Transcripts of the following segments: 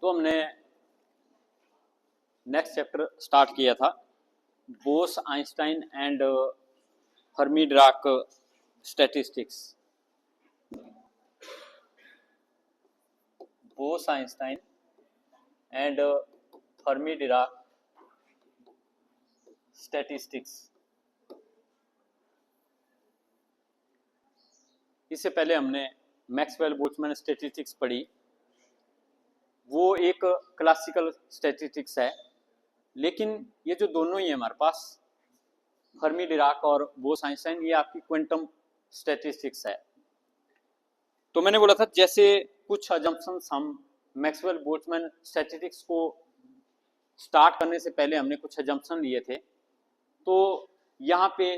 तो हमने next chapter start किया था Bose Einstein and Fermi Dirac statistics. Bose Einstein and Fermi Dirac statistics. इससे पहले हमने मैक्सवेल बोल्ट्जमैन स्टैटिस्टिक्स पढ़ी। वो एक क्लासिकल स्टैटिस्टिक्स है, लेकिन ये जो दोनों ही है हमारे पास फर्मी डिराक और बोस आइंस्टाइन, ये आपकी क्वांटम स्टैटिस्टिक्स है। तो मैंने बोला था जैसे कुछ अजम्पशंस हम मैक्सवेल बोल्ट्जमैन स्टैटिस्टिक्स को स्टार्ट करने से पहले हमने कुछ अजम्पशन लिए थे, तो यहाँ पे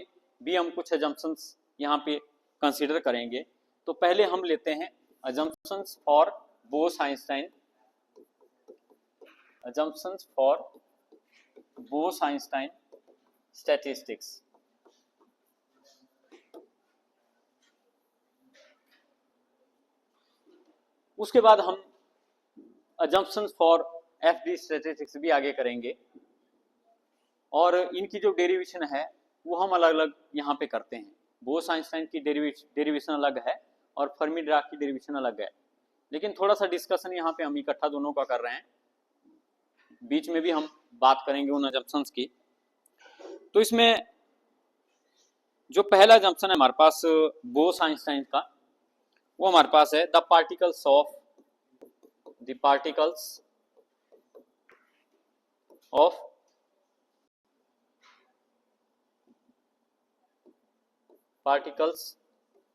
भी हम कुछ अजम्पशंस यहाँ पे कंसीडर करेंगे। तो पहले हम लेते हैं assumptions for Bose Einstein, assumptions for Bose-Einstein statistics। उसके बाद हम assumptions for FD statistics भी आगे करेंगे, और इनकी जो डेरिवेशन है वो हम अलग अलग यहाँ पे करते हैं। बोस आइंस्टाइन की डेरिवेशन अलग है और फर्मी डिराक की डेरिवेशन अलग है, लेकिन थोड़ा सा डिस्कशन यहाँ पे हम इकट्ठा दोनों का कर रहे हैं। बीच में भी हम बात करेंगे उन अजम्पशंस की। तो इसमें जो पहला अजम्पशन है हमारे पास बोस आइंस्टाइन का, वो हमारे पास है the particles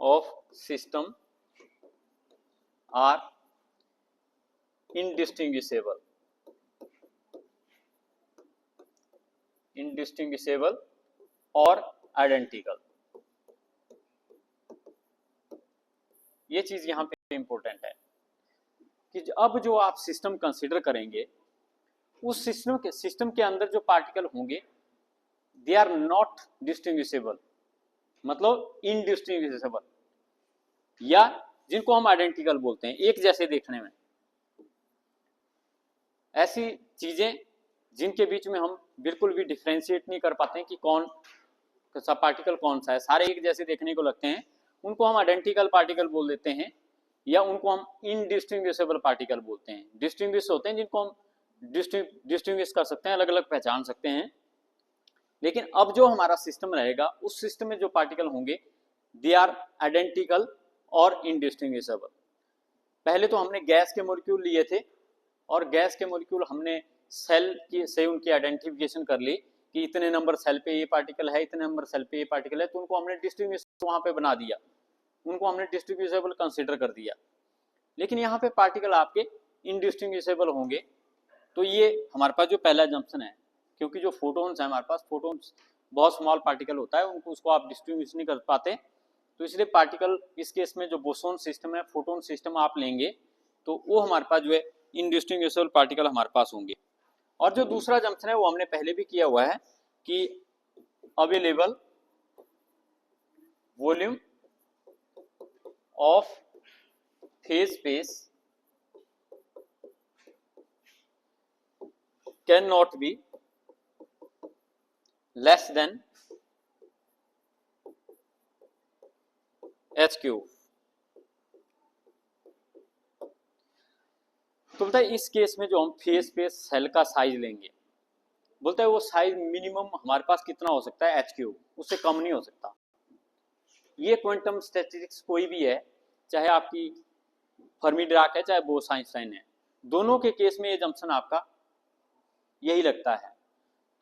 of system are indistinguishable और आइडेंटिकल। ये चीज यहाँ पे इंपॉर्टेंट है कि अब जो आप सिस्टम कंसीडर करेंगे, उस सिस्टम के अंदर जो पार्टिकल होंगे दे आर नॉट डिस्टिंग्विशेबल, मतलब इनडिस्टिंग्विशेबल, या जिनको हम आइडेंटिकल बोलते हैं, एक जैसे देखने में। ऐसी चीजें जिनके बीच में हम बिल्कुल भी डिफ्रेंशिएट नहीं कर पाते हैं कि कौन सा पार्टिकल कौन सा है, सारे एक जैसे देखने को लगते हैं, उनको हम आइडेंटिकल पार्टिकल बोल देते हैं, या उनको हम इनडिस्टिंग्विशेबल पार्टिकल बोलते हैं। डिस्टिंग्विश होते हैं जिनको हम डिस्टिंग्विश कर सकते हैं, अलग अलग पहचान सकते हैं। लेकिन अब जो हमारा सिस्टम रहेगा, उस सिस्टम में जो पार्टिकल होंगे दे आर आइडेंटिकल और इनडिस्टिंग्विशेबल। पहले तो हमने गैस के मॉलिक्यूल लिए थे, और गैस के मॉलिक्यूल हमने सेल की से उनकी आइडेंटिफिकेशन कर ली कि इतने नंबर सेल पे ये पार्टिकल है, इतने नंबर सेल पे ये पार्टिकल है, तो उनको हमने डिस्टिंग्विश वहां पे बना दिया, उनको हमने डिस्टिंग्विशेबल कंसीडर कर दिया। लेकिन यहाँ पे पार्टिकल आपके इनडिस्टिंग्विशेबल होंगे। तो ये हमारे पास जो पहला जंक्शन है, क्योंकि जो फोटोन्स है हमारे पास, फोटोन्स बहुत स्मॉल पार्टिकल होता है, उनको उसको आप डिस्टिंग्विश नहीं कर पाते, तो इसलिए पार्टिकल इस केस में जो बोसोन सिस्टम है, फोटोन सिस्टम आप लेंगे तो वो हमारे पास जो है इनडिस्टिंग्विशेबल पार्टिकल हमारे पास होंगे। और जो दूसरा जंक्शन है वो हमने पहले भी किया हुआ है कि available volume of phase space can not be less then h³। तो बोलता है इस केस में जो हम फेज स्पेस सेल का साइज लेंगे, बोलता है वो साइज मिनिमम हमारे पास कितना हो सकता है, h³, उससे कम नहीं हो सकता। ये क्वांटम स्टैटिस्टिक्स कोई भी है, चाहे आपकी फर्मी डिराक है, चाहे बोस आइंस्टाइन है, दोनों के केस में ये जंक्शन आपका यही लगता है।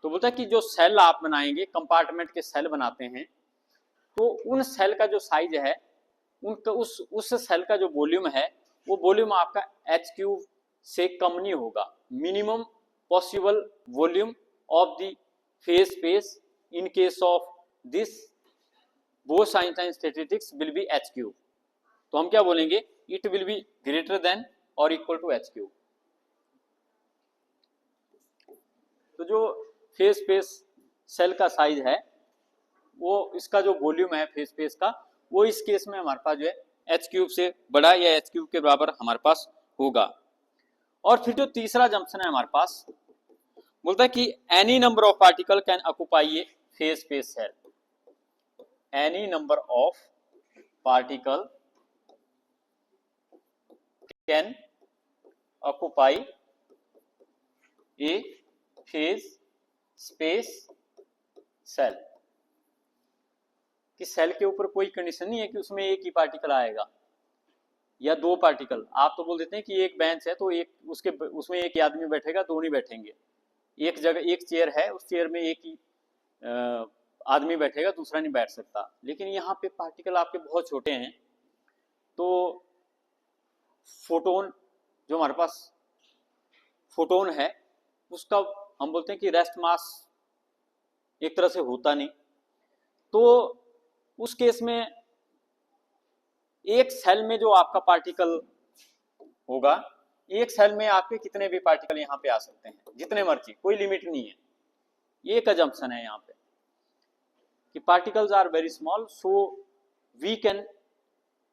तो बोलता है कि जो सेल आप बनाएंगे, कंपार्टमेंट के सेल बनाते हैं, तो उन सेल का जो साइज है, उनका उस सेल का जो वॉल्यूम है, वो वॉल्यूम आपका h³ से कम नहीं होगा। Minimum possible volume of the phase space in case of this Bose Einstein statistics will be h³। तो हम क्या बोलेंगे, it will be greater than और इक्वल टू h³। तो जो फेज स्पेस सेल का साइज है, वो इसका जो वॉल्यूम है फेज स्पेस का, वो इस केस में हमारे पास जो है h³ से बड़ा या h³ के बराबर हमारे पास होगा। और फिर जो तीसरा जंक्शन है हमारे पास, बोलता है कि any number of particle can occupy a phase space cell, any number of particle can occupy a phase space cell, कि सेल के ऊपर कोई कंडीशन नहीं है कि उसमें एक ही पार्टिकल आएगा या दो पार्टिकल। आप तो बोल देते हैं कि एक बेंच है तो एक उसमें एक ही आदमी बैठेगा, दो नहीं बैठेंगे। एक जगह एक चेयर है, उस चेयर में एक ही आदमी बैठेगा, दूसरा नहीं बैठ सकता। लेकिन यहाँ पे पार्टिकल आपके बहुत छोटे हैं, तो फोटोन जो हमारे पास फोटोन है उसका हम बोलते हैं कि रेस्ट मास एक तरह से होता नहीं। तो उस केस में एक सेल में जो आपका पार्टिकल होगा, एक सेल में आपके कितने भी पार्टिकल यहाँ पे आ सकते हैं, जितने मर्जी, कोई लिमिट नहीं है। ये एक अजम्पशन है यहाँ पे कि particles are very small, so we can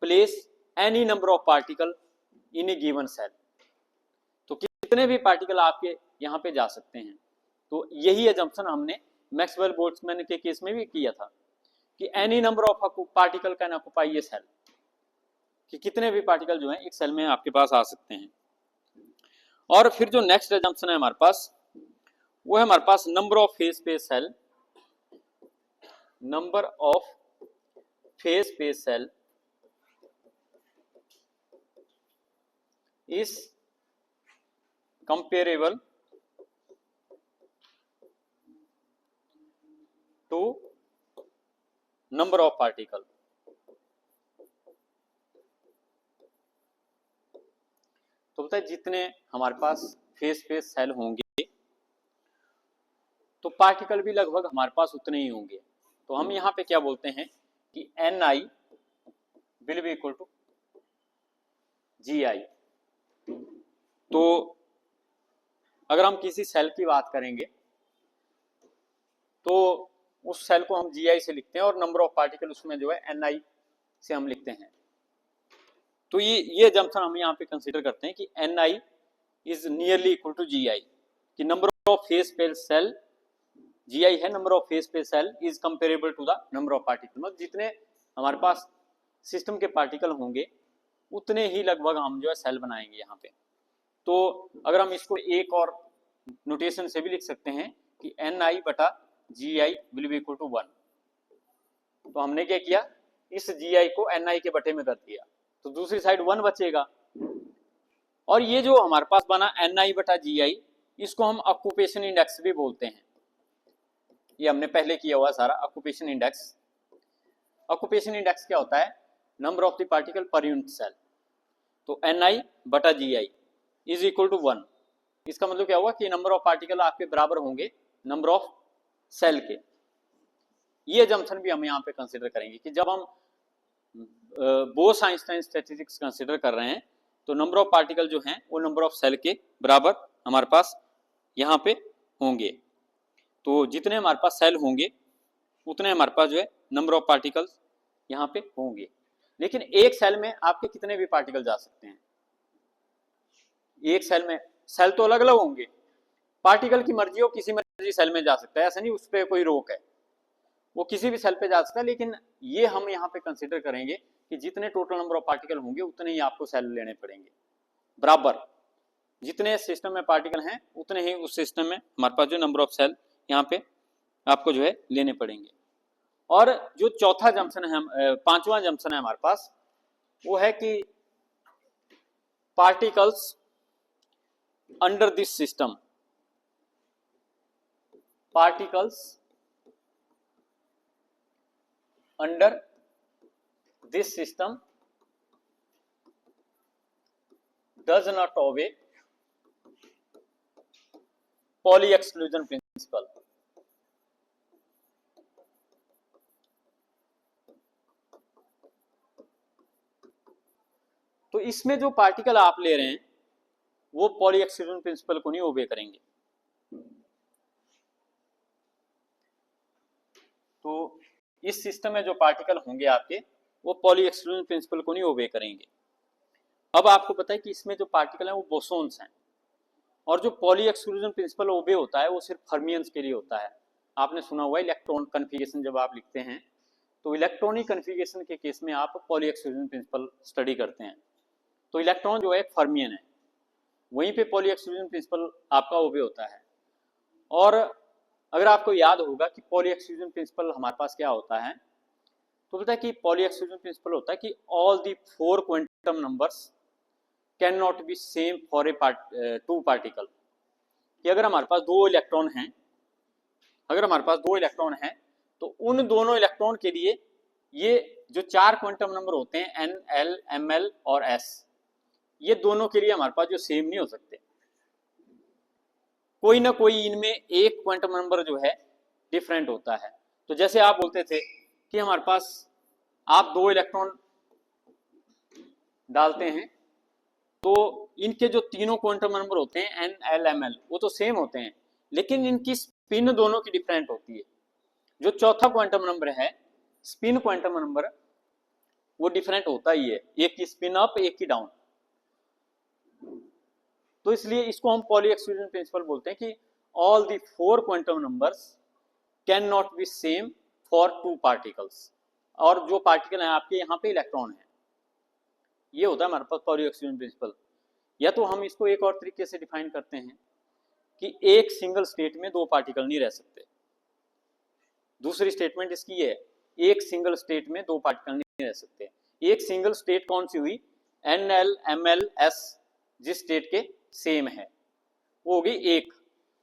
place any number of particle in a given cell. तो कितने भी पार्टिकल आपके यहाँ पे जा सकते हैं। तो यही अजम्पशन हमने मैक्सवेल बोल्ट्जमैन के केस में भी किया था कि any number of particle can occupy a cell, कि कितने भी पार्टिकल जो हैं एक सेल में आपके पास आ सकते हैं। और फिर जो नेक्स्ट अजम्पशन है हमारे पास, वो है हमारे पास number of phase space cell, number of phase space cell is comparable to number of particle. तो बोलता है जितने हमारे पास फेज स्पेस सेल होंगे तो पार्टिकल भी लगभग हमारे पास उतने ही होंगे। तो हम यहाँ पे क्या बोलते हैं कि Ni will be equal to Gi। तो अगर हम किसी सेल की बात करेंगे तो उस सेल को हम Gi से लिखते हैं और नंबर ऑफ पार्टिकल उसमें जो है Ni से हम लिखते हैं। तो ये जंक्शन हम यहाँ पे कंसीडर करते हैं कि Ni is nearly equal to Gi, कि number of phase space cell Gi है, number of phase space cell is comparable to the number of particle. मतलब जितने हमारे पास सिस्टम के पार्टिकल होंगे उतने ही लगभग हम जो है सेल बनाएंगे यहाँ पे। तो अगर हम इसको एक और नोटेशन से भी लिख सकते हैं कि Ni बटा Gi will be equal to 1। तो हमने क्या किया, इस Gi को Ni के बटे में कर दिया, तो दूसरी साइड 1 बचेगा। और ये जो हमारे पास बना Ni बटा Gi, इसको हम ऑक्यूपेशन इंडेक्स भी बोलते हैं। ये हमने पहले किया हुआ सारा ऑक्यूपेशन इंडेक्स। ऑक्यूपेशन इंडेक्स क्या होता है, number of the particle per unit cell. तो Ni बटा Gi इज इक्वल टू 1। इसका मतलब क्या हुआ कि नंबर ऑफ पार्टिकल आपके बराबर होंगे नंबर ऑफ सेल के। ये जंक्शन भी हम यहाँ पे कंसिडर करेंगे कि जब हम बोस-आइंस्टाइन स्टैटिस्टिक्स कंसिडर कर रहे हैं तो नंबर ऑफ पार्टिकल जो हैं वो नंबर ऑफ सेल के बराबर हमारे पास यहाँ पे होंगे। तो जितने हमारे पास सेल होंगे उतने हमारे पास जो है नंबर ऑफ पार्टिकल्स यहाँ पे होंगे। लेकिन एक सेल में आपके कितने भी पार्टिकल जा सकते हैं, एक सेल में सेल तो अलग अलग होंगे, पार्टिकल की मर्जी हो किसी मर्जी सेल में जा सकता है, ऐसा नहीं उस पर कोई रोक है, वो किसी भी सेल पे जा सकता है। लेकिन ये हम यहाँ पे कंसिडर करेंगे कि जितने टोटल नंबर ऑफ पार्टिकल होंगे उतने ही आपको सेल लेने पड़ेंगे बराबर। जितने सिस्टम में पार्टिकल हैं उतने ही उस सिस्टम में हमारे पास जो नंबर ऑफ सेल यहाँ पे आपको जो है लेने पड़ेंगे। और जो चौथा जंक्शन है, पांचवा जंक्शन है हमारे पास, वो है कि particles under this system, particles under this system does not obey Pauli exclusion principle। तो इसमें जो पार्टिकल आप ले रहे हैं वो पॉली एक्सक्लूजन प्रिंसिपल को नहीं ओबे करेंगे। तो इस सिस्टम में जो पार्टिकल होंगे आपके वो पॉली एक्सक्लूजन प्रिंसिपल को नहीं ओबे करेंगे। अब आपको पता है कि इसमें जो पार्टिकल हैं वो बोसोन्स हैं। और जो पॉली एक्सक्लूजन प्रिंसिपल ओबे होता है वो सिर्फ फर्मियंस के लिए होता है। आपने सुना हुआ इलेक्ट्रॉन कन्फिगरेशन जब आप लिखते हैं तो इलेक्ट्रॉनिक कन्फिगरेशन के केस में आप पॉली एक्सक्लूजन प्रिंसिपल स्टडी करते हैं। तो इलेक्ट्रॉन जो है एक फर्मियन है, वहीं पे पॉली एक्सक्लूजन प्रिंसिपल आपका ओबे होता है। और अगर आपको याद होगा कि पॉली एक्सक्लूजन प्रिंसिपल हमारे पास क्या होता है, तो पता है कि पॉली एक्सक्लूजन प्रिंसिपल होता है कि all the 4 quantum numbers can not be same for a 2 particle. कि अगर हमारे पास 2 इलेक्ट्रॉन हैं, तो उन दोनों इलेक्ट्रॉन के लिए ये जो 4 क्वांटम नंबर होते हैं एन, एल, एम एल और एस, ये दोनों के लिए हमारे पास जो सेम नहीं हो सकते। कोई ना कोई इनमें एक क्वांटम नंबर जो है डिफरेंट होता है। तो जैसे आप बोलते थे कि हमारे पास आप 2 इलेक्ट्रॉन डालते हैं तो इनके जो तीनों क्वांटम नंबर होते हैं एन, एल, एम, एल, वो तो सेम होते हैं, लेकिन इनकी स्पिन दोनों की डिफरेंट होती है। जो चौथा क्वांटम नंबर है, स्पिन क्वांटम नंबर, वो डिफरेंट होता ही है, एक की स्पिन अप एक की डाउन। तो इसलिए इसको हम पॉली एक्सक्लूजन प्रिंसिपल बोलते हैं कि all the 4 quantum numbers can not be same for 2 particles. और जो पार्टिकल है आपके यहाँ पे इलेक्ट्रॉन है, ये होता है हमारे पास पॉली एक्सक्लूजन प्रिंसिपल। या तो हम इसको एक और तरीके से डिफाइन करते हैं कि एक सिंगल स्टेट में 2 पार्टिकल नहीं रह सकते। दूसरी स्टेटमेंट इसकी है, एक सिंगल स्टेट में 2 पार्टिकल नहीं रह सकते। एक सिंगल स्टेट कौन सी हुई, N, L, M, L, S जिस स्टेट के सेम है वो होगी एक,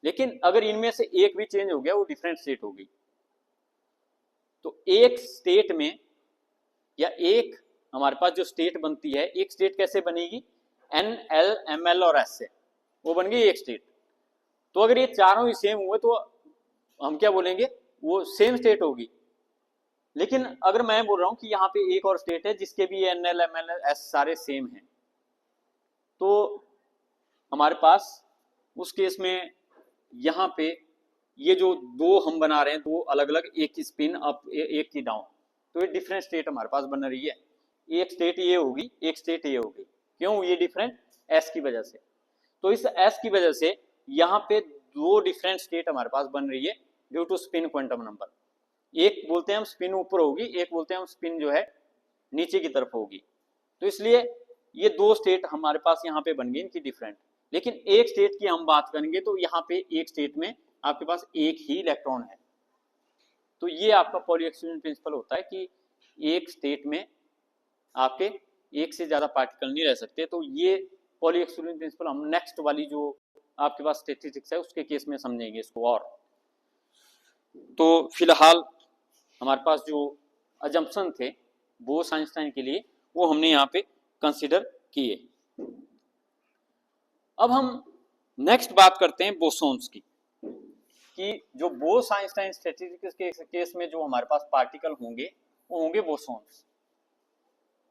लेकिन अगर इनमें से एक भी चेंज हो गया वो डिफरेंट स्टेट होगी। तो एक स्टेट में या एक हमारे पास जो स्टेट बनती है, एक स्टेट कैसे बनेगी, एन, एल, एम, एल और एस से, वो बन गई एक स्टेट। तो अगर ये चारों ही सेम हुए तो हम क्या बोलेंगे, वो सेम स्टेट होगी। लेकिन अगर मैं बोल रहा हूं कि यहाँ पे एक और स्टेट है जिसके भी N, L, M, L, S सारे सेम हैं, तो हमारे पास उस केस में यहाँ पे ये जो 2 हम बना रहे हैं, 2 अलग अलग, एक की स्पिन अप एक की डाउन, तो ये डिफरेंट स्टेट हमारे पास बन रही है। एक स्टेट ये होगी, एक स्टेट ये होगी। क्यों ये डिफरेंट, एस की वजह से। तो इस एस की वजह से यहाँ पे 2 डिफरेंट स्टेट हमारे पास बन रही है due to spin quantum number. एक बोलते हैं हम स्पिन ऊपर होगी, एक बोलते हैं हम स्पिन जो है नीचे की तरफ होगी। तो इसलिए ये 2 स्टेट हमारे पास यहाँ पे बन गई इनकी डिफरेंट। लेकिन एक स्टेट की हम बात करेंगे तो यहाँ पे एक स्टेट में आपके पास एक ही इलेक्ट्रॉन है। तो ये आपका पॉली एक्सक्लूजन प्रिंसिपल होता है कि एक स्टेट में आपके एक से ज्यादा पार्टिकल नहीं रह सकते। तो ये पॉली एक्सक्लूजन प्रिंसिपल हम नेक्स्ट वाली जो आपके पास स्टैटिस्टिक्स है उसके केस में समझेंगे इसको। और तो फिलहाल हमारे पास जो अजम्पशन थे बोस आइंस्टाइन के लिए वो हमने यहाँ पे कंसिडर किए। अब हम नेक्स्ट बात करते हैं बोसॉन्स की, कि जो बोस आइंस्टाइन स्टैटिस्टिक्स के केस में जो हमारे पास पार्टिकल होंगे वो होंगे बोसॉन्स।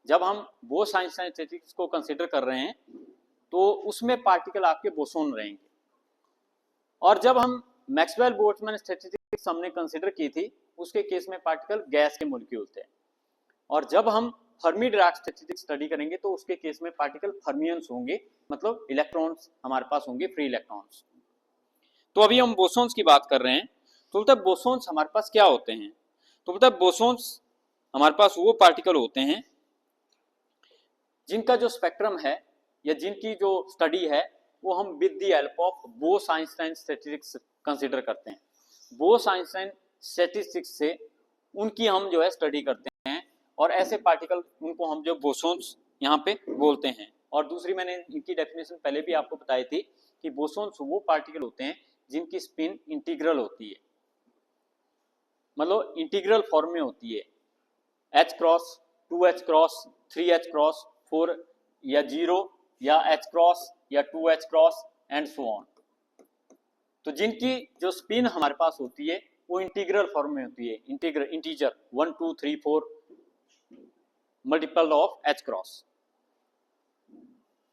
जब हम बोस आइंस्टाइन स्टैटिस्टिक्स को कंसिडर कर रहे हैं तो उसमें पार्टिकल आपके बोसॉन रहेंगे। और जब हम मैक्सवेल बोल्ट्जमैन स्टैटिस्टिक्स हमने कंसिडर की थी उसके केस में पार्टिकल गैस के मॉलिक्यूल थे। और जब हम फर्मी डिराक स्टैटिस्टिक्स स्टडी करेंगे तो उसके केस में पार्टिकल फर्मियंस होंगे, मतलब इलेक्ट्रॉन्स हमारे पास होंगे, फ्री इलेक्ट्रॉन्स। तो अभी हम बोसॉन्स की बात कर रहे हैं। तो बोलता है बोसॉन्स हमारे पास क्या होते हैं, तो बोलता है बोसॉन्स हमारे पास वो पार्टिकल होते हैं जिनका जो स्पेक्ट्रम है या जिनकी जो स्टडी है वो हम with the help of Bose Einstein statistics consider करते हैं। बोस आइंस्टाइन स्टैटिस्टिक्स से उनकी हम जो है स्टडी करते हैं और ऐसे पार्टिकल उनको हम जो बोसॉन्स यहाँ पे बोलते हैं। और दूसरी मैंने इनकी डेफिनेशन पहले भी आपको बताई थी कि बोसॉन्स वो पार्टिकल होते हैं जिनकी स्पिन इंटीग्रल होती है, मतलब इंटीग्रल फॉर्म में होती है, H cross, 2H cross, 3H cross, 4 या 0 या H क्रॉस या 2H cross and so on. तो जिनकी जो स्पिन हमारे पास होती है वो इंटीग्रल फॉर्म में होती है, integer 1 2 3 4 multiple of H cross.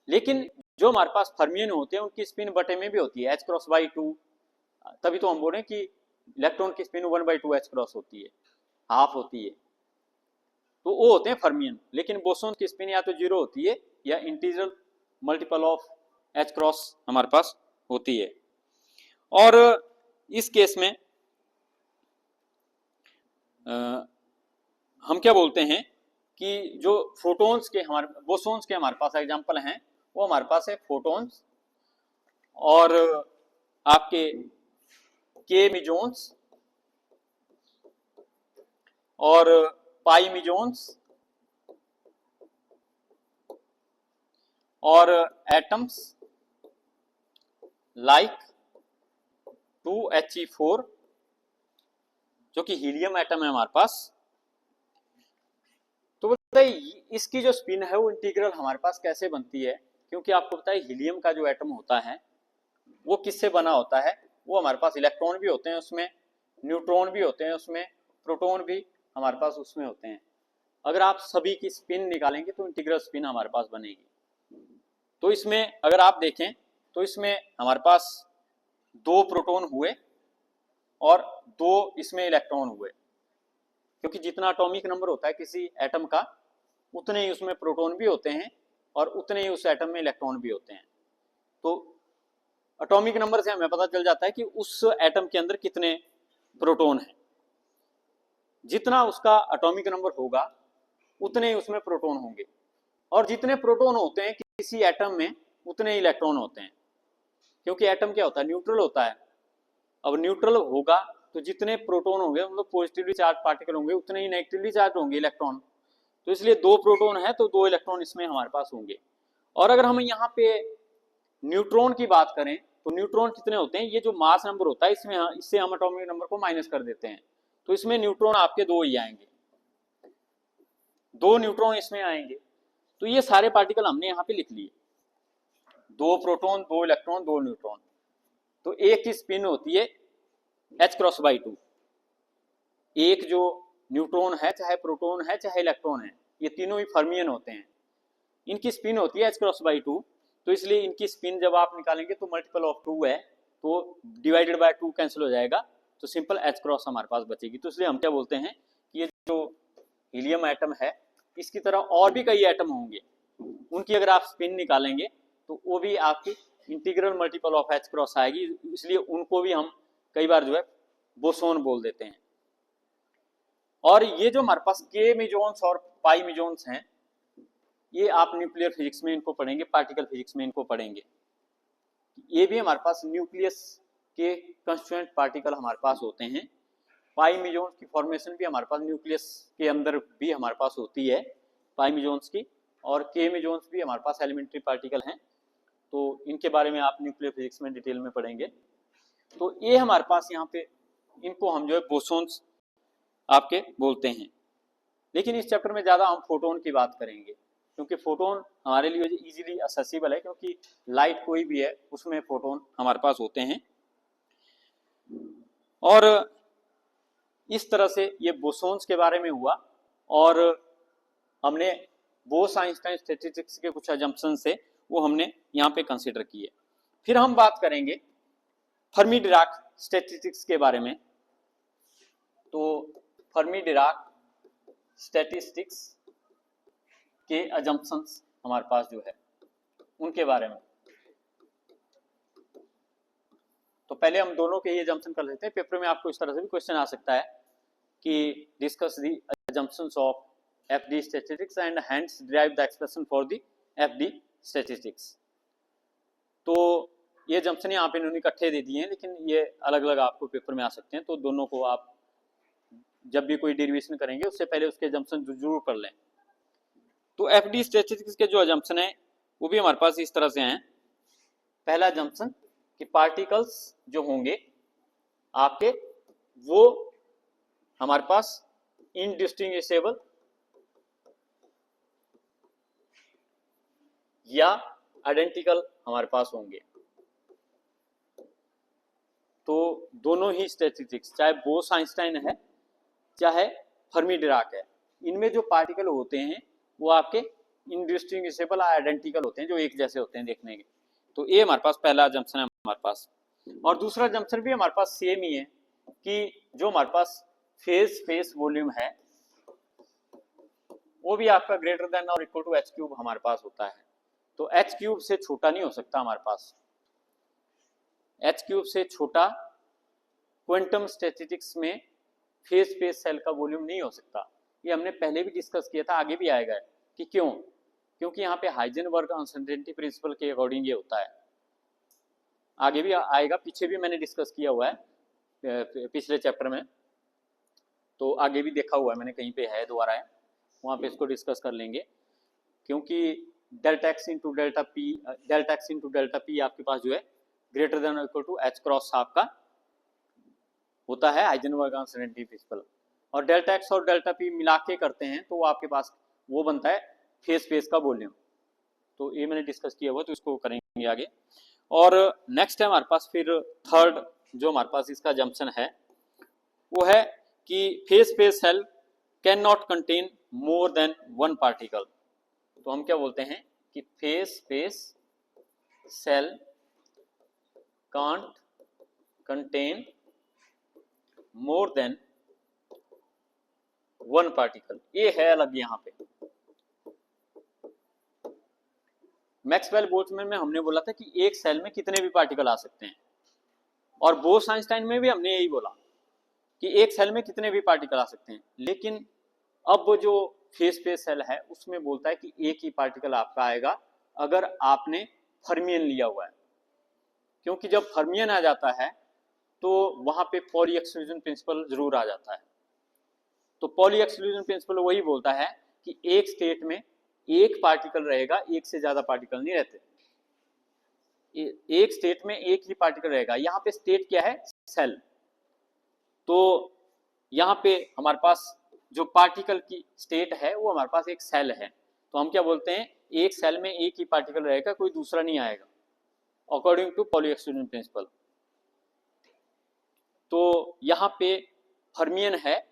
लेकिन जो हमारे पास फर्मियन होते हैं उनकी स्पिन बटे में भी होती है, H क्रॉस बाई 2। तभी तो हम बोल रहे हैं कि इलेक्ट्रॉन की स्पिन 1/2 H क्रॉस होती है, हाफ होती है, तो वो होते हैं फर्मियन। लेकिन बोसॉन की स्पिन या तो 0 होती है या integer multiple of H cross हमारे पास होती है। और इस केस में हम क्या बोलते हैं कि जो फोटॉन्स के हमारे बोसॉन्स के हमारे पास एग्जांपल हैं, वो हमारे पास है फोटॉन्स और आपके के मिजोन्स और पाई मिजोन्स और एटम्स लाइक 2He4 जो कि हीलियम एटम है हमारे पास। तो बताइए इसकी जो स्पिन है वो इंटीग्रल हमारे पास कैसे बनती है, क्योंकि आपको पता है हीलियम का जो एटम होता है वो किससे बना होता है, वो हमारे पास इलेक्ट्रॉन भी होते हैं उसमें, न्यूट्रॉन भी होते हैं उसमें, प्रोटॉन भी हमारे पास उसमें होते हैं। अगर आप सभी की स्पिन निकालेंगे तो इंटीग्रल स्पिन हमारे पास बनेगी। तो इसमें अगर आप देखें तो इसमें हमारे पास 2 प्रोटॉन हुए और 2 इसमें इलेक्ट्रॉन हुए, क्योंकि जितना एटॉमिक नंबर होता है किसी एटम का उतने ही उसमें प्रोटॉन भी होते हैं और उतने ही उस एटम में इलेक्ट्रॉन भी होते हैं। तो एटॉमिक नंबर से हमें पता चल जाता है कि उस एटम के अंदर कितने प्रोटॉन हैं। जितना उसका एटॉमिक नंबर होगा उतने ही उसमें प्रोटॉन होंगे, और जितने प्रोटॉन होते हैं किसी एटम में उतने ही इलेक्ट्रॉन होते हैं, क्योंकि एटम क्या होता है, न्यूट्रल होता है। अब न्यूट्रल होगा तो जितने प्रोटॉन होंगे मतलब पॉजिटिवली चार्ज पार्टिकल होंगे उतने ही नेगेटिवली चार्ज होंगे इलेक्ट्रॉन। तो इसलिए 2 प्रोटॉन है तो 2 इलेक्ट्रॉन इसमें हमारे पास होंगे। और अगर हम यहाँ पे न्यूट्रॉन की बात करें तो न्यूट्रॉन कितने होते हैं, ये जो मास नंबर होता है इसमें इससे हम एटॉमिक नंबर को माइनस कर देते हैं, तो इसमें न्यूट्रॉन आपके 2 ही आएंगे, 2 न्यूट्रॉन इसमें आएंगे। तो ये सारे पार्टिकल हमने यहाँ पे लिख लिए, 2 प्रोटॉन 2 इलेक्ट्रॉन 2 न्यूट्रॉन। तो एक की स्पिन होती है H×2। एक जो न्यूट्रॉन है चाहे प्रोटॉन है चाहे इलेक्ट्रॉन है, ये तीनों ही फर्मियन होते हैं, इनकी स्पिन होती है H×2। तो इसलिए इनकी स्पिन जब आप निकालेंगे तो मल्टीपल ऑफ 2 है, तो डिवाइडेड बाय 2 कैंसिल हो जाएगा, तो सिंपल H× हमारे पास बचेगी। तो इसलिए हम क्या बोलते हैं कि ये जो हीलियम एटम है इसकी तरह और भी कई एटम होंगे, उनकी अगर आप स्पिन निकालेंगे तो वो भी आपकी इंटीग्रल मल्टीपल ऑफ H× आएगी, इसलिए उनको भी हम कई बार जो है बोसोन बोल देते हैं। और ये जो हमारे पास के मिजोन्स और पाई मिजोन्स हैं, ये आप न्यूक्लियर फिजिक्स में इनको पढ़ेंगे, पार्टिकल फिजिक्स में इनको पढ़ेंगे। ये भी हमारे पास न्यूक्लियस के कंस्टिट्यूएंट पार्टिकल हमारे पास होते हैं। पाई मिजोन्स की फॉर्मेशन भी हमारे पास न्यूक्लियस के अंदर भी हमारे पास होती है पाई मिजोन्स की, और के मिजोन्स भी हमारे पास एलिमेंट्री पार्टिकल हैं, तो इनके बारे में आप न्यूक्लियर फिजिक्स में डिटेल में पढ़ेंगे। तो ये हमारे पास यहाँ पे इनको हम जो है बोसोन्स आपके बोलते हैं। लेकिन इस चैप्टर में ज़्यादा हम फोटोन की बात करेंगे, क्योंकि फोटोन हमारे लिए इजीली एक्सेसिबल है, क्योंकि लाइट कोई भी है उसमें फोटोन हमारे पास होते हैं। और इस तरह से ये बोसोन्स के बारे में हुआ, और हमने बोस-आइंस्टाइन स्टैटिस्टिक्स के कुछ अजम्पशन से वो हमने यहाँ पे कंसीडर किए। फिर हम बात करेंगे फर्मी डिराक स्टैटिस्टिक्स के बारे में। तो फर्मी डिराक स्टैटिस्टिक्स के अजम्पशंस हमारे पास जो है उनके बारे में। तो पहले हम दोनों के ही अजम्पशन कर लेते हैं, पेपर में आपको इस तरह से भी क्वेश्चन आ सकता है कि discuss the assumptions of FD statistics and hence derive the expression for the FD statistics. तो ये अजम्पशन यहाँ पे इन्होंने इकट्ठे दे दिए हैं, लेकिन ये अलग अलग आपको पेपर में आ सकते हैं, तो दोनों को आप जब भी कोई डेरिवेशन करेंगे उससे पहले उसके अजम्पशन जरूर कर लें। तो FD स्टैटिस्टिक्स के जो अजम्पशन है वो भी हमारे पास इस तरह से हैं। पहला अजम्पशन कि पार्टिकल्स जो होंगे आपके वो हमारे पास इनडिस्टिंग्विशेबल या आइडेंटिकल हमारे पास होंगे। तो दोनों ही स्टैटिस्टिक्स, चाहे बोस-आइंस्टाइन है चाहे फर्मी डिराक है, इनमें जो पार्टिकल होते हैं वो आपके इनडिस्टिंग्विशेबल आइडेंटिकल होते हैं, जो एक जैसे होते हैं देखने के। तो ये हमारे पास पहला जंक्शन है हमारे पास। और दूसरा जंक्शन भी हमारे पास सेम ही है कि जो हमारे पास फेस वॉल्यूम है वो भी आपका ग्रेटर देन और इक्वल टू h³ हमारे पास होता है। तो h³ से छोटा नहीं हो सकता हमारे पास। h³ से छोटा क्वांटम स्टैटिस्टिक्स में फेज स्पेस सेल का वॉल्यूम नहीं हो सकता। ये हमने पहले भी डिस्कस किया था, आगे भी आएगा कि क्यों, क्योंकि यहाँ पे हाइजेनबर्ग अनसर्टेनिटी प्रिंसिपल के अकॉर्डिंग ये होता है, आगे भी आएगा, पीछे भी मैंने डिस्कस किया हुआ है पिछले चैप्टर में, तो आगे भी देखा हुआ है मैंने, कहीं पे है दोबारा है, वहाँ पे इसको डिस्कस कर लेंगे। क्योंकि delta x into delta p आपके पास जो है greater than equal to h cross आपका होता है हाइजेनबर्ग अनसर्टेनिटी प्रिंसिपल, और डेल्टा एक्स और डेल्टा पी मिला के करते हैं तो आपके पास वो बनता है फेज स्पेस का वॉल्यूम। तो ये मैंने डिस्कस किया हुआ, तो इसको करेंगे आगे। और नेक्स्ट है हमारे पास फिर थर्ड जो हमारे पास इसका जंक्शन है वो है कि phase space cell can not contain more than one particle. तो हम क्या बोलते हैं कि phase space cell can't contain more than one particle, ये है अलग। यहाँ पे मैक्सवेल बोल्ट्जमैन में हमने बोला था कि एक सेल में कितने भी पार्टिकल आ सकते हैं, और बोस आइंस्टाइन में भी हमने यही बोला कि एक सेल में कितने भी पार्टिकल आ सकते हैं। लेकिन अब जो फेज स्पेस सेल है उसमें बोलता है कि एक ही पार्टिकल आपका आएगा अगर आपने फर्मियन लिया हुआ है, क्योंकि जब फर्मियन आ जाता है तो वहां पे पॉली एक्सक्लूजन प्रिंसिपल जरूर आ जाता है। तो पॉली एक्सक्लूजन प्रिंसिपल वही बोलता है कि एक स्टेट में एक पार्टिकल रहेगा, एक से ज्यादा पार्टिकल नहीं रहते, एक स्टेट में एक ही पार्टिकल रहेगा। यहाँ पे स्टेट क्या है, सेल। तो यहाँ पे हमारे पास जो पार्टिकल की स्टेट है वो हमारे पास एक सेल है, तो हम क्या बोलते हैं, एक सेल में एक ही पार्टिकल रहेगा, कोई दूसरा नहीं आएगा, according to Pauli exclusion principle. तो यहाँ पे फर्मियन है,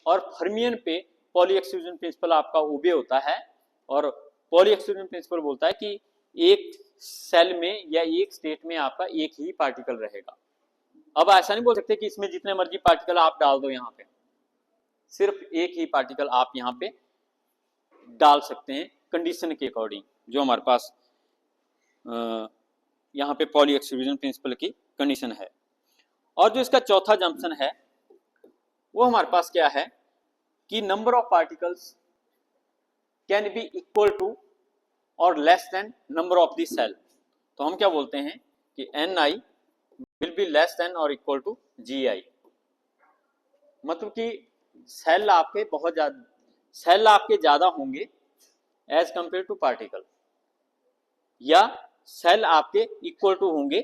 और फर्मियन पे पॉली एक्सक्लूजन प्रिंसिपल आपका ओबे होता है, और पॉली एक्सक्लूजन प्रिंसिपल बोलता है कि एक सेल में या एक स्टेट में आपका एक ही पार्टिकल रहेगा। अब ऐसा नहीं बोल सकते कि इसमें जितने मर्जी पार्टिकल आप डाल दो, यहाँ पे सिर्फ एक ही पार्टिकल आप यहाँ पे डाल सकते हैं कंडीशन के अकॉर्डिंग, जो हमारे पास यहाँ पे पॉली एक्सक्लूजन प्रिंसिपल की कंडीशन है। और जो इसका चौथा जंक्शन है वो हमारे पास क्या है कि number of particles can be equal to और less than number of the cell. तो हम क्या बोलते हैं कि Ni will be less than और इक्वल टू Gi, मतलब कि सेल आपके ज्यादा होंगे एज कंपेयर टू पार्टिकल, या सेल आपके इक्वल टू होंगे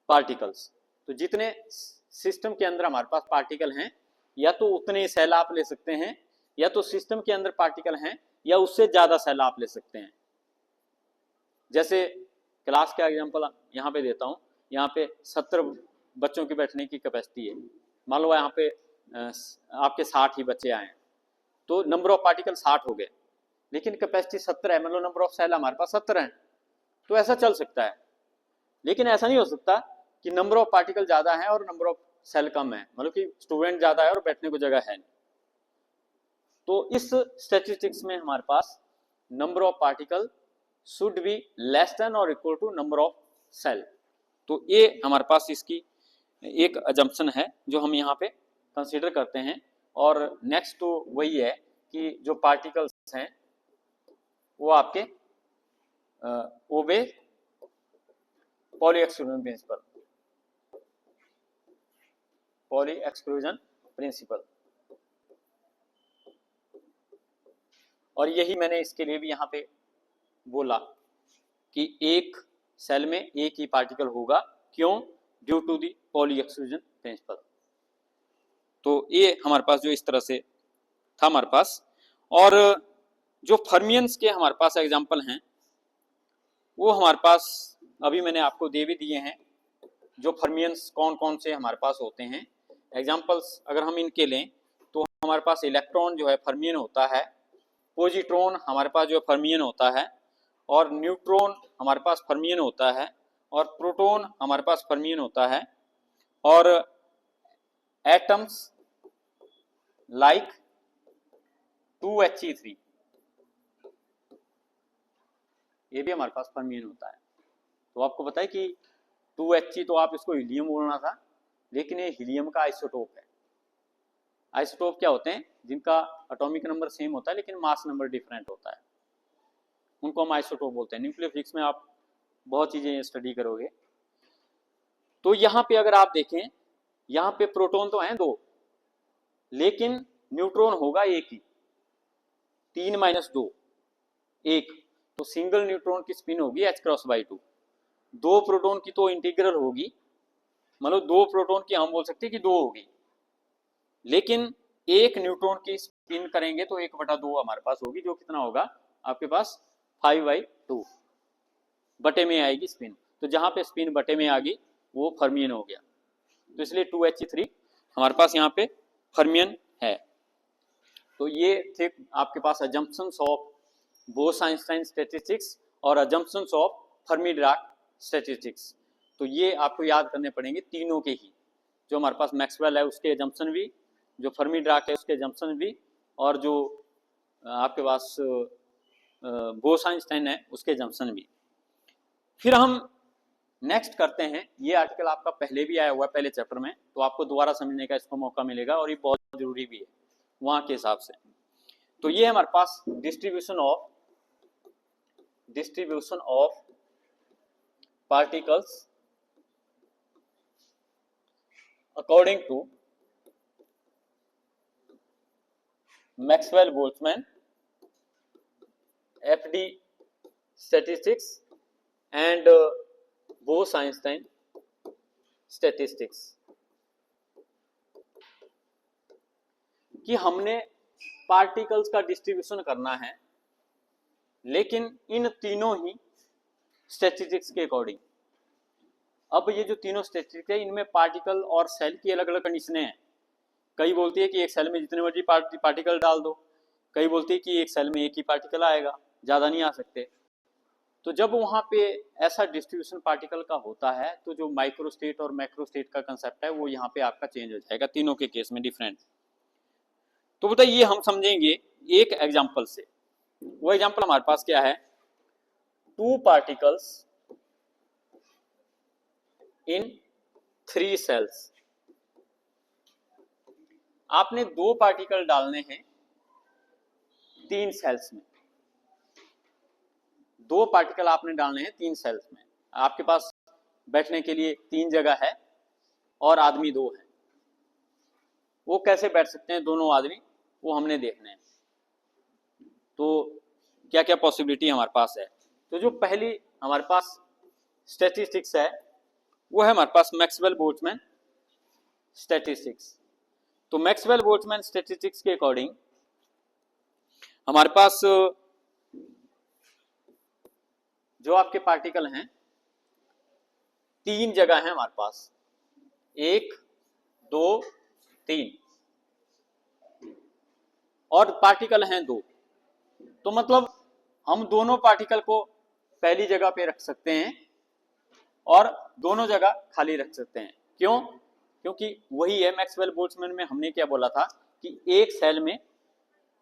पार्टिकल्स। तो जितने सिस्टम के अंदर हमारे पास पार्टिकल हैं, या तो उतने सेल आप ले सकते हैं, या तो सिस्टम के अंदर पार्टिकल हैं या उससे ज्यादा सेल आप ले सकते हैं। जैसे क्लास का एग्जांपल यहाँ पे देता हूँ, यहाँ पे 70 बच्चों की बैठने की कैपेसिटी है, मान लो यहाँ पे आपके 60 ही बच्चे आए, तो नंबर ऑफ पार्टिकल 60 हो गए, लेकिन कैपेसिटी 70 है, मतलब नंबर ऑफ सेल हमारे पास 70 हैं। तो ऐसा चल सकता है, लेकिन ऐसा नहीं हो सकता कि नंबर ऑफ पार्टिकल ज्यादा है और नंबर ऑफ सेल कम है, मतलब कि स्टूडेंट ज्यादा है और बैठने को जगह है। तो इस स्टैटिस्टिक्स में हमारे पास number of particle should be less than और equal to number of cell. तो ये हमारे पास इसकी एक अजम्पशन है जो हम यहाँ पे कंसीडर करते हैं। और नेक्स्ट तो वही है कि जो पार्टिकल्स हैं वो आपके ओबे पॉली एक्सक्लूजन प्रिंसिपल, और यही मैंने इसके लिए भी यहाँ पे बोला कि एक सेल में एक ही पार्टिकल होगा, क्यों, due to the Pauli exclusion principle. तो ये हमारे पास जो इस तरह से था हमारे पास। और जो फर्मियंस के हमारे पास एग्जांपल हैं वो हमारे पास अभी मैंने आपको दे भी दिए हैं, जो फर्मियंस कौन कौन से हमारे पास होते हैं। एग्जांपल्स अगर हम इनके लें तो हमारे पास इलेक्ट्रॉन जो है फर्मियन होता है, पॉजिट्रॉन हमारे पास जो है फर्मियन होता है, और न्यूट्रॉन हमारे पास फर्मियन होता है, और प्रोटॉन हमारे पास फर्मियन होता है, और एटम्स लाइक 2He3 ये भी हमारे पास फर्मियन होता है। तो आपको पता है कि 2He तो आप इसको हीलियम बोलना था, लेकिन ये हीलियम का आइसोटोप है। आइसोटोप क्या होते हैं? जिनका एटॉमिक नंबर सेम होता है लेकिन मास नंबर डिफरेंट होता है, उनको हम आइसोटोप बोलते हैं। न्यूक्लियोफिजिक्स में आप बहुत चीजें स्टडी करोगे। तो यहाँ पे अगर आप देखें, यहाँ पे प्रोटॉन तो हैं 2, लेकिन न्यूट्रॉन होगा एक ही, 3 - 2 1, तो सिंगल न्यूट्रॉन की स्पिन होगी h×2। 2 प्रोटॉन की तो इंटीग्रल होगी, मतलब 2 प्रोटॉन की हम बोल सकते हैं कि 2 होगी, लेकिन एक न्यूट्रॉन की स्पिन करेंगे तो 1/2 हमारे पास होगी, जो कितना होगा आपके पास 5/2 बटे में आएगी स्पिन। तो जहां पे स्पिन बटे में आ गई वो फर्मियन हो गया, तो इसलिए 2He3 हमारे पास यहाँ पे फर्मियन है। तो ये थे आपके पास अजम्पशंस ऑफ बोस-आइंस्टाइन स्टैटिस्टिक्स और अजम्पशंस ऑफ फर्मी-डिराक स्टैटिस्टिक्स। तो ये आपको याद करने पड़ेंगे तीनों के ही, जो हमारे पास मैक्सवेल है उसके अजम्पशन भी, जो फर्मी-डिराक है उसके अजम्पशन भी, और जो आपके पास बोस-आइंस्टाइन है उसके अजम्पशन भी। फिर हम नेक्स्ट करते हैं, ये आर्टिकल आपका पहले भी आया हुआ है पहले चैप्टर में, तो आपको दोबारा समझने का इसको मौका मिलेगा और ये बहुत जरूरी भी है वहां के हिसाब से। तो ये हमारे पास distribution of particles according to Maxwell Boltzmann FD statistics and Bose Einstein statistics, कि हमने पार्टिकल्स का डिस्ट्रीब्यूशन करना है, लेकिन इन तीनों ही स्टैटिस्टिक्स के अकॉर्डिंग। अब ये जो तीनों स्टैटिस्टिक्स है, इनमें पार्टिकल और सेल की अलग अलग कंडीशनें हैं। कई बोलती है कि एक सेल में जितने मर्जी पार्टिकल डाल दो, कई बोलती है कि एक सेल में एक ही पार्टिकल आएगा, ज़्यादा नहीं आ सकते। तो जब वहाँ पे ऐसा डिस्ट्रीब्यूशन पार्टिकल का होता है, तो जो माइक्रो स्टेट और मैक्रो स्टेट का कंसेप्ट है वो यहाँ पे आपका चेंज हो जाएगा, तीनों के केस में डिफरेंट। तो बताइए, ये हम समझेंगे एक एग्जाम्पल से। वो एग्जाम्पल हमारे पास क्या है? 2 पार्टिकल्स इन 3 सेल्स। आपने 2 पार्टिकल डालने हैं 3 सेल्स में, 2 पार्टिकल आपने डालने हैं 3 सेल्स में। आपके पास बैठने के लिए 3 जगह है और आदमी 2 है। वो कैसे बैठ सकते हैं दोनों आदमी, वो हमने देखना है। तो क्या क्या पॉसिबिलिटी हमारे पास है? तो जो पहली हमारे पास स्टैटिस्टिक्स है वो है हमारे पास मैक्सवेल-बोल्ट्जमैन स्टैटिस्टिक्स। तो मैक्सवेल-बोल्ट्जमैन स्टैटिस्टिक्स के अकॉर्डिंग हमारे पास जो आपके पार्टिकल हैं 3 जगह है हमारे पास, 1 2 3, और पार्टिकल हैं 2। तो मतलब हम दोनों पार्टिकल को पहली जगह पे रख सकते हैं और दोनों जगह खाली रख सकते हैं। क्यों? क्योंकि वही है मैक्सवेल-बोल्ट्जमैन में हमने क्या बोला था कि एक सेल में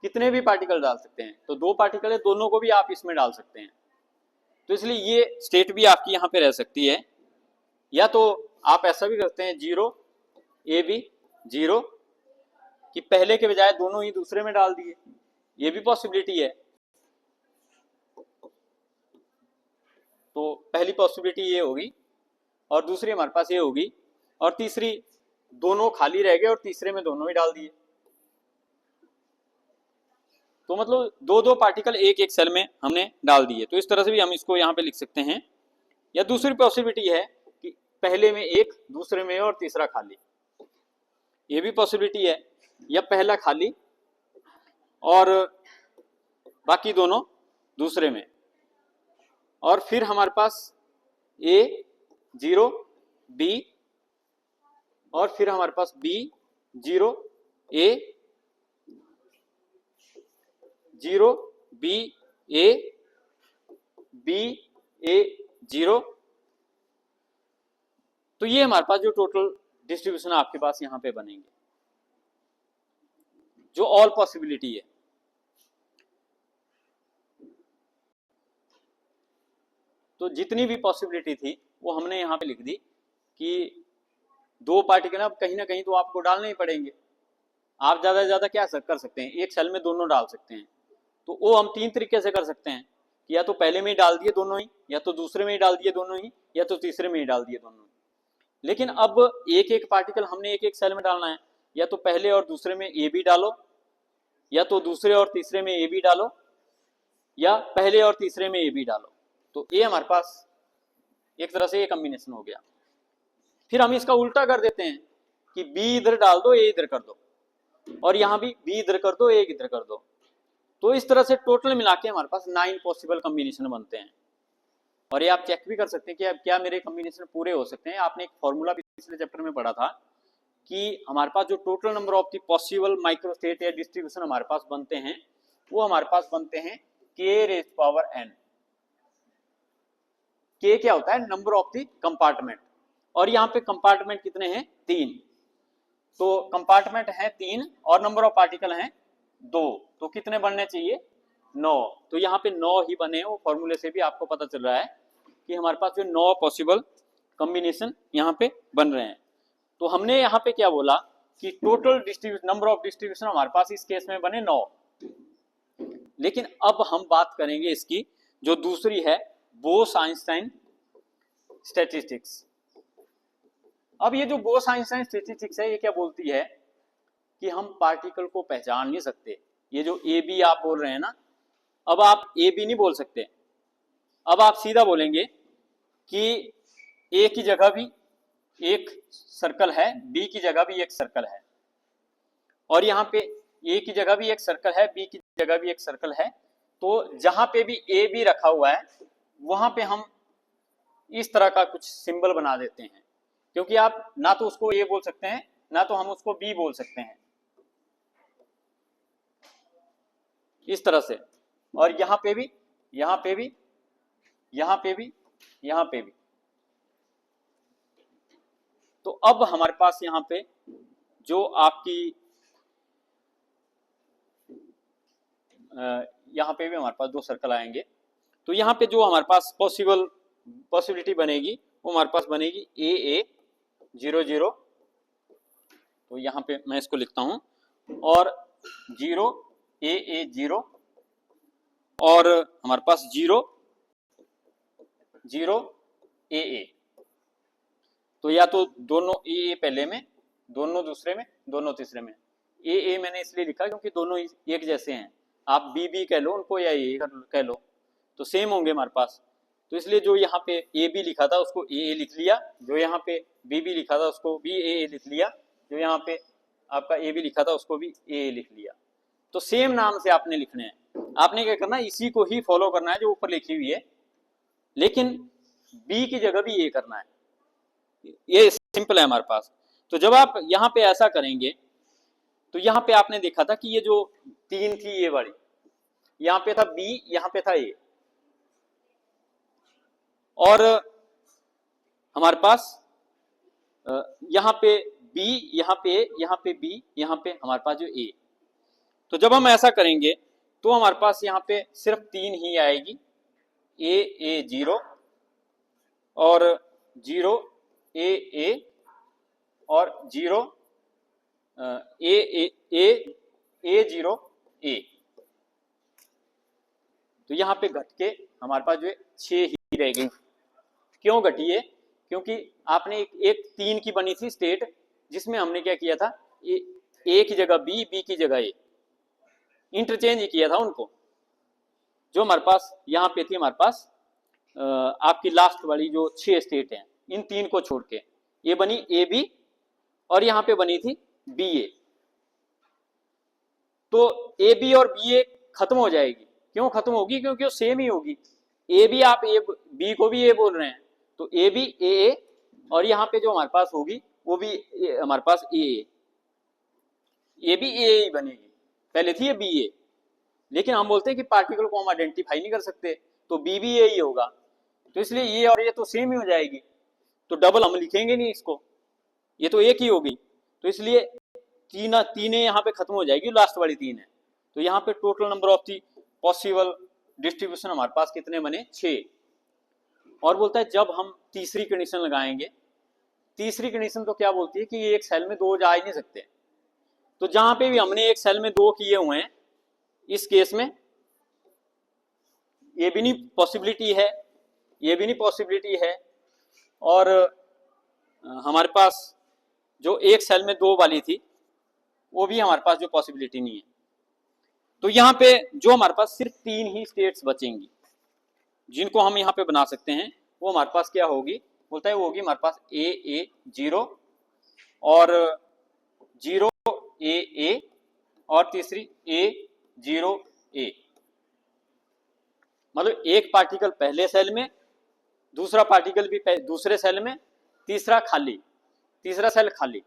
कितने भी पार्टिकल डाल सकते हैं। तो 2 पार्टिकल है, दोनों को भी आप इसमें डाल सकते हैं। तो इसलिए ये स्टेट भी आपकी यहाँ पे रह सकती है, या तो आप ऐसा भी करते हैं 0 AB 0, कि पहले के बजाय दोनों ही दूसरे में डाल दिए, ये भी पॉसिबिलिटी है। तो पहली पॉसिबिलिटी ये होगी, और दूसरी हमारे पास ये होगी, और तीसरी दोनों खाली रह गए और तीसरे में दोनों ही डाल दिए। तो मतलब 2 पार्टिकल एक एक सेल में हमने डाल दिए। तो इस तरह से भी हम इसको यहाँ पे लिख सकते हैं। या दूसरी पॉसिबिलिटी है कि पहले में एक, दूसरे में और तीसरा खाली, ये भी पॉसिबिलिटी है। या पहला खाली और बाकी दोनों दूसरे में, और फिर हमारे पास A 0 B, और फिर हमारे पास B 0 A 0 B A B A 0। तो ये हमारे पास जो टोटल डिस्ट्रीब्यूशन आपके पास यहाँ पे बनेंगे, जो ऑल पॉसिबिलिटी है। तो जितनी भी पॉसिबिलिटी थी वो हमने यहाँ पे लिख दी। कि दो पार्टिकल अब कहीं ना कहीं तो आपको डालने ही पड़ेंगे। आप ज़्यादा से ज़्यादा क्या कर सकते हैं, एक सेल में दोनों डाल सकते हैं। तो वो हम तीन तरीके से कर सकते हैं कि या तो पहले में ही डाल दिए दोनों ही, या तो दूसरे में ही डाल दिए दोनों ही, या तो तीसरे में ही डाल दिए दोनों ही। लेकिन अब एक एक पार्टिकल हमने एक एक सेल में डालना है, या तो पहले और दूसरे में ए भी डालो, या तो दूसरे और तीसरे में ए भी डालो, या पहले और तीसरे में ए भी डालो। तो ये हमारे पास एक तरह से ये कॉम्बिनेशन हो गया। फिर हम इसका उल्टा कर देते हैं कि बी इधर डाल दो, ए इधर कर दो, और यहां भी बी इधर कर दो, ए इधर कर दो। तो इस तरह से टोटल मिला के हमारे पास 9 पॉसिबल कॉम्बिनेशन बनते हैं। और ये आप चेक भी कर सकते हैं कि अब क्या मेरे कॉम्बिनेशन पूरे हो सकते हैं। आपने एक फॉर्मूला पिछले चैप्टर में पढ़ा था कि हमारे पास जो total number of the possible microstate या डिस्ट्रीब्यूशन हमारे पास बनते हैं, वो हमारे पास बनते हैं k⁻n। k क्या होता है, नंबर ऑफ द कंपार्टमेंट, और यहाँ पे कंपार्टमेंट कितने हैं, 3। तो कंपार्टमेंट है 3 और नंबर ऑफ पार्टिकल हैं 2, तो कितने बनने चाहिए, 9। तो यहाँ पे 9 ही बने। वो फॉर्मूले से भी आपको पता चल रहा है कि हमारे पास जो 9 पॉसिबल कॉम्बिनेशन यहाँ पे बन रहे हैं। तो हमने यहाँ पे क्या बोला कि total distribution, number of distribution हमारे पास इस केस में बने 9। लेकिन अब हम बात करेंगे इसकी जो दूसरी है, बोस-आइंस्टाइन स्टैटिस्टिक्स। अब ये जो बोस-आइंस्टाइन स्टैटिस्टिक्स है, ये क्या बोलती है कि हम पार्टिकल को पहचान नहीं सकते। ये जो ए बी आप बोल रहे हैं ना, अब आप ए बी नहीं बोल सकते। अब आप सीधा बोलेंगे कि ए की जगह भी एक सर्कल है, बी की जगह भी एक सर्कल है, और यहाँ पे ए की जगह भी एक सर्कल है, बी की जगह भी एक सर्कल है। तो जहां पे भी ए बी रखा हुआ है वहां पे हम इस तरह का कुछ सिंबल बना देते हैं, क्योंकि आप ना तो उसको ए बोल सकते हैं, ना तो हम उसको बी बोल सकते हैं, इस तरह से। और यहाँ पे भी, यहाँ पे भी, यहाँ पे भी, यहाँ पे भी। तो अब हमारे पास यहाँ पे जो आपकी यहाँ पे भी हमारे पास 2 सर्कल आएंगे। तो यहाँ पे जो हमारे पास पॉसिबिलिटी बनेगी वो हमारे पास बनेगी AA 0 0। तो यहाँ पे मैं इसको लिखता हूँ, और 0 AA 0, और हमारे पास 0 0 AA। तो या तो दोनों AA पहले में, दोनों दूसरे में, दोनों तीसरे में। AA मैंने इसलिए लिखा क्योंकि दोनों एक जैसे हैं। आप BB कह लो उनको या AA कह लो, तो सेम होंगे हमारे पास। तो इसलिए जो यहाँ पे AB लिखा था उसको AA लिख लिया, जो यहाँ पे BB लिखा था उसको भी AA लिख लिया, जो यहाँ पे आपका AB लिखा था उसको भी AA लिख लिया। तो सेम नाम से आपने लिखने हैं। आपने क्या करना है, इसी को ही फॉलो करना है जो ऊपर लिखी हुई है, लेकिन B की जगह भी A करना है। ये सिंपल है हमारे पास। तो जब आप यहाँ पे ऐसा करेंगे तो यहाँ पे आपने देखा था कि ये जो 3 थी ये वाली, यहाँ पे था B, यहाँ पे था A, और हमारे पास यहाँ पे B, यहाँ पे A, यहाँ पे B, यहाँ पे हमारे पास जो A। तो जब हम ऐसा करेंगे तो हमारे पास यहाँ पे सिर्फ 3 ही आएगी, AA 0 और 0 AA और 0 A 0 A। तो यहाँ पे घट के हमारे पास जो है 6 ही रह गई। क्यों घटी है, क्योंकि आपने एक 3 की बनी थी स्टेट, जिसमें हमने क्या किया था, A की जगह B, B की जगह A, इंटरचेंज किया था उनको। जो हमारे पास यहाँ पे थी, हमारे पास आपकी लास्ट वाली जो 6 स्टेट हैं, इन 3 को छोड़ के ये बनी AB, और यहाँ पे बनी थी BA। तो AB और BA खत्म हो जाएगी। क्यों खत्म होगी, क्योंकि वो सेम ही होगी। AB आप B को भी A बोल रहे हैं, तो AB AA, और यहाँ पे जो हमारे पास होगी वो भी हमारे पास AA, ये भी AA ही बनेगी। पहले थी ये BA, लेकिन हम बोलते हैं कि पार्टिकल को हम आइडेंटिफाई नहीं कर सकते, तो B भी A ही होगा। तो इसलिए ये और ये तो सेम ही हो जाएगी, तो डबल हम लिखेंगे नहीं इसको, ये तो एक ही होगी। तो इसलिए तीन यहाँ पे खत्म हो जाएगी, लास्ट वाली 3 है। तो यहाँ पे total number of the possible distribution हमारे पास कितने बने, 6। और बोलता है जब हम तीसरी कंडीशन लगाएंगे, तीसरी कंडीशन तो क्या बोलती है कि एक सेल में दो जा ही नहीं सकते। तो जहां पे भी हमने एक सेल में दो किए हुए हैं, इस केस में ये भी नहीं पॉसिबिलिटी है, ये भी नहीं पॉसिबिलिटी है, और हमारे पास जो एक सेल में दो वाली थी वो भी हमारे पास जो पॉसिबिलिटी नहीं है। तो यहाँ पे जो हमारे पास सिर्फ तीन ही स्टेट्स बचेंगी जिनको हम यहाँ पे बना सकते हैं, वो हमारे पास क्या होगी, बोलता है वो होगी हमारे पास ए 0 और 0 ए और तीसरी ए 0 ए। मतलब एक पार्टिकल पहले सेल में, दूसरा पार्टिकल भी दूसरे सेल में, तीसरा सेल खाली।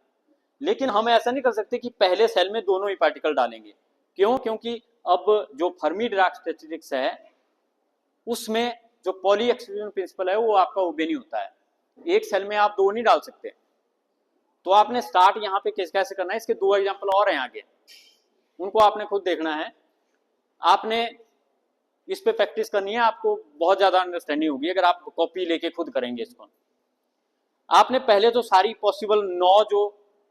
लेकिन हम ऐसा नहीं कर सकते कि पहले सेल में दोनों ही पार्टिकल डालेंगे। क्यों? क्योंकि अब जो फर्मी-डिराक स्टैटिस्टिक्स है उसमें जो पॉली एक्सक्लूजन प्रिंसिपल है वो आपका ओबे नहीं होता है। एक सेल में आप दो नहीं डाल सकते। तो आपने स्टार्ट यहाँ पे कैसे करना है, इसके दो एग्जांपल और हैं आगे, उनको आपने खुद देखना है। आपने इस पे प्रैक्टिस करनी है, आपको बहुत ज्यादा अंडरस्टैंडिंग होगी अगर आप कॉपी लेके खुद करेंगे इसको। आपने पहले तो सारी पॉसिबल 9 जो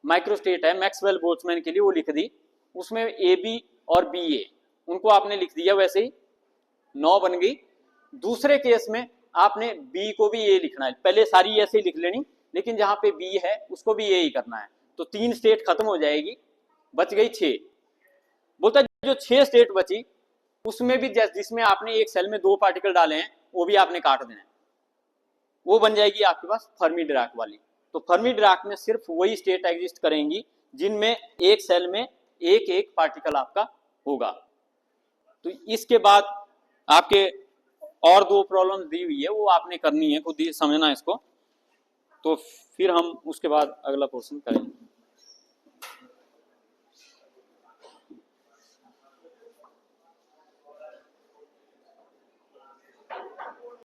माइक्रोस्टेट है मैक्सवेल बोल्ट्जमैन के लिए वो लिख दी, उसमें ए बी और बी ए उनको आपने लिख दिया, वैसे ही 9 बन गई। दूसरे केस में आपने बी को भी ए लिखना है, पहले सारी ऐसे ही लिख लेनी, लेकिन जहां पे बी है उसको भी ए ही करना है। तो 3 स्टेट खत्म हो जाएगी, बच गई 6। बोलता है जो 6 स्टेट बची उसमें भी जिसमें आपने एक सेल में 2 पार्टिकल डाले हैं वो भी आपने काट देना है, वो बन जाएगी आपके पास फर्मी-डिराक वाली। तो फर्मी-डिराक में सिर्फ वही स्टेट एग्जिस्ट करेंगी जिनमें एक सेल में एक एक पार्टिकल आपका होगा। तो इसके बाद आपके और 2 प्रॉब्लम्स दी हुई है, वो आपने करनी है, खुद ही समझना इसको। तो फिर हम उसके बाद अगला क्वेश्चन करेंगे।